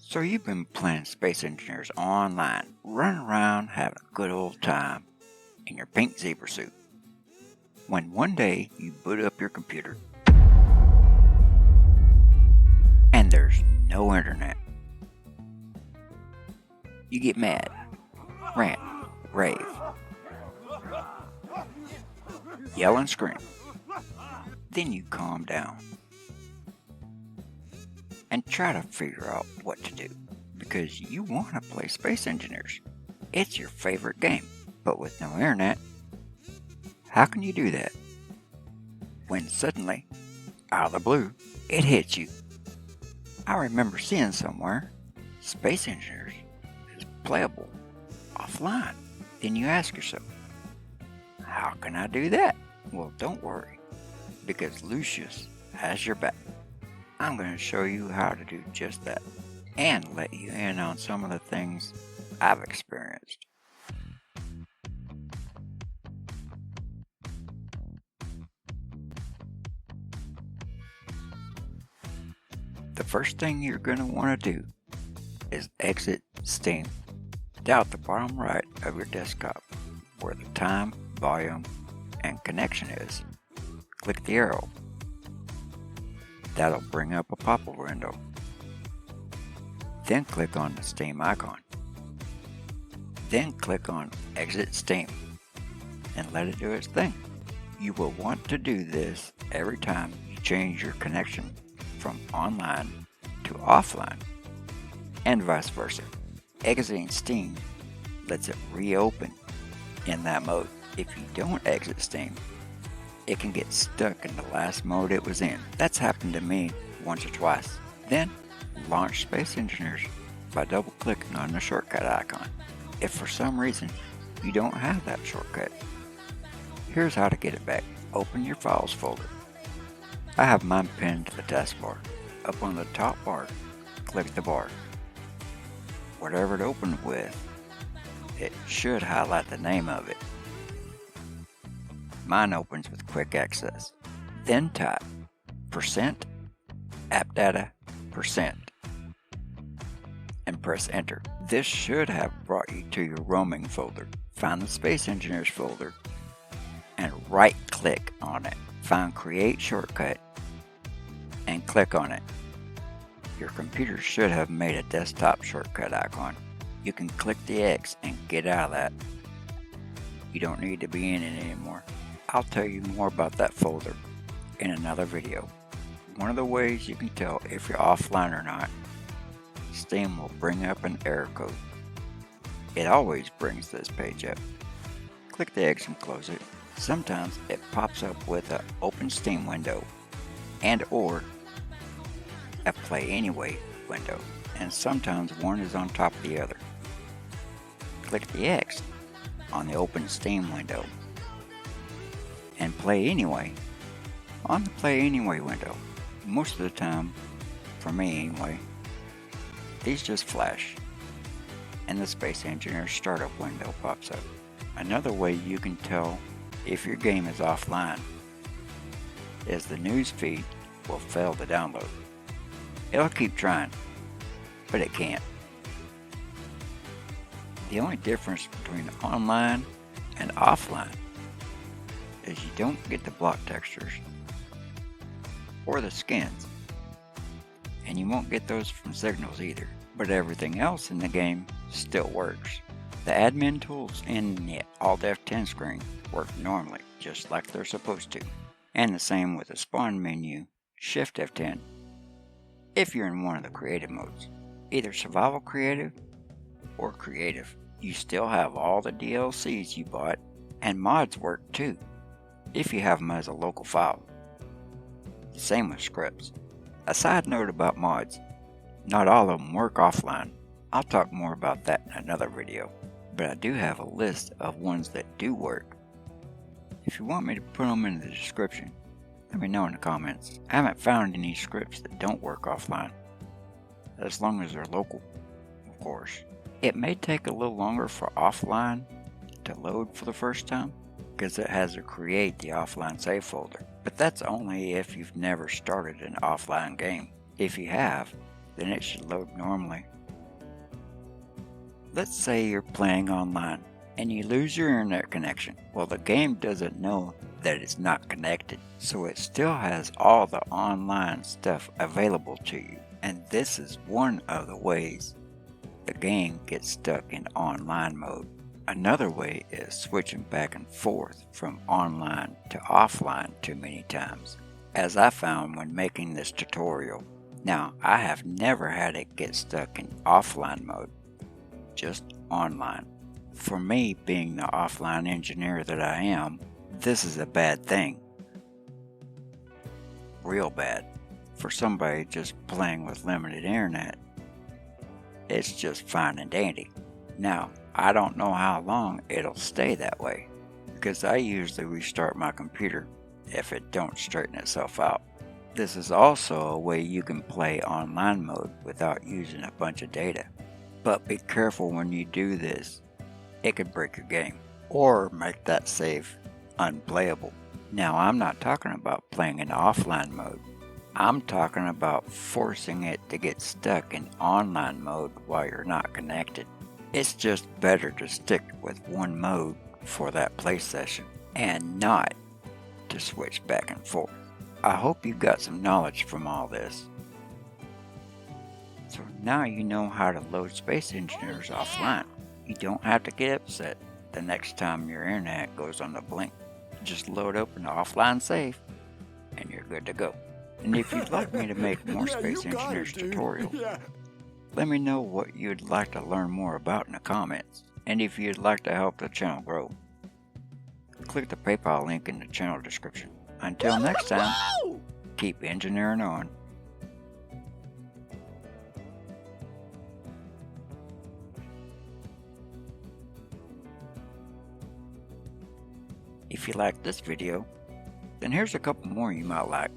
So you've been playing Space Engineers online, running around having a good old time in your pink zebra suit, when one day you boot up your computer and there's no internet. You get mad, rant, rave, yell and scream. Then you calm down and try to figure out what to do, because you want to play Space Engineers. It's your favorite game, but with no internet. How can you do that? When suddenly, out of the blue, it hits you. I remember seeing somewhere, Space Engineers is playable offline. Then you ask yourself, how can I do that? Well, don't worry, because Looshuis has your back. I'm going to show you how to do just that, and let you in on some of the things I've experienced. The first thing you're going to want to do is exit Steam. Down at the bottom right of your desktop, where the time, volume, and connection is, click the arrow. That'll bring up a pop-up window. Then click on the Steam icon. Then click on Exit Steam and let it do its thing. You will want to do this every time you change your connection from online to offline, and vice versa. Exiting Steam lets it reopen in that mode. If you don't exit Steam, it can get stuck in the last mode it was in. That's happened to me once or twice. Then launch Space Engineers by double clicking on the shortcut icon. If for some reason you don't have that shortcut, here's how to get it back. Open your files folder. I have mine pinned to the taskbar. Up on the top bar, click the bar. Whatever it opened with, it should highlight the name of it. Mine opens with quick access. Then type %appdata% and press enter. This should have brought you to your roaming folder. Find the Space Engineers folder and right click on it. Find create shortcut and click on it. Your computer should have made a desktop shortcut icon. You can click the X and get out of that. You don't need to be in it anymore. I'll tell you more about that folder in another video. One of the ways you can tell if you're offline or not, Steam will bring up an error code. It always brings this page up. Click the X and close it. Sometimes it pops up with an open Steam window and or a play anyway window, and sometimes one is on top of the other. Click the X on the open Steam window and play anyway on the play anyway window. Most of the time, for me anyway, these just flash and the Space Engineer startup window pops up. Another way you can tell if your game is offline is the news feed will fail to download. It'll keep trying, but it can't. The only difference between online and offline is you don't get the block textures or the skins, and you won't get those from signals either, but everything else in the game still works. The admin tools in the Alt F10 screen work normally, just like they're supposed to, and the same with the spawn menu Shift F10 if you're in one of the creative modes, either survival creative or creative. You still have all the DLCs you bought, and mods work too if you have them as a local file. The same with scripts. A side note about mods, not all of them work offline. I'll talk more about that in another video, but I do have a list of ones that do work. If you want me to put them in the description, let me know in the comments. I haven't found any scripts that don't work offline, as long as they're local, of course. It may take a little longer for offline to load for the first time, because it has to create the offline save folder. But that's only if you've never started an offline game. If you have, then it should load normally Let's say you're playing online and you lose your internet connection. Well, the game doesn't know that it's not connected, so it still has all the online stuff available to you. And this is one of the ways the game gets stuck in online mode. Another way is switching back and forth from online to offline too many times, as I found when making this tutorial. Now, I have never had it get stuck in offline mode, just online. For me, being the offline engineer that I am, this is a bad thing. Real bad. For somebody just playing with limited internet, it's just fine and dandy. Now, I don't know how long it'll stay that way, because I usually restart my computer if it don't straighten itself out. This is also a way you can play online mode without using a bunch of data. But be careful when you do this. It could break your game or make that save unplayable. Now, I'm not talking about playing in offline mode. I'm talking about forcing it to get stuck in online mode while you're not connected. It's just better to stick with one mode for that play session and not to switch back and forth. I hope you got some knowledge from all this. So now you know how to load Space Engineers offline. You don't have to get upset the next time your internet goes on the blink. Just load up an offline save and you're good to go. And if you'd like me to make more Space Engineers tutorials, let me know what you'd like to learn more about in the comments. And if you'd like to help the channel grow, click the PayPal link in the channel description. Until next time, keep engineering on. If you like this video, then here's a couple more you might like.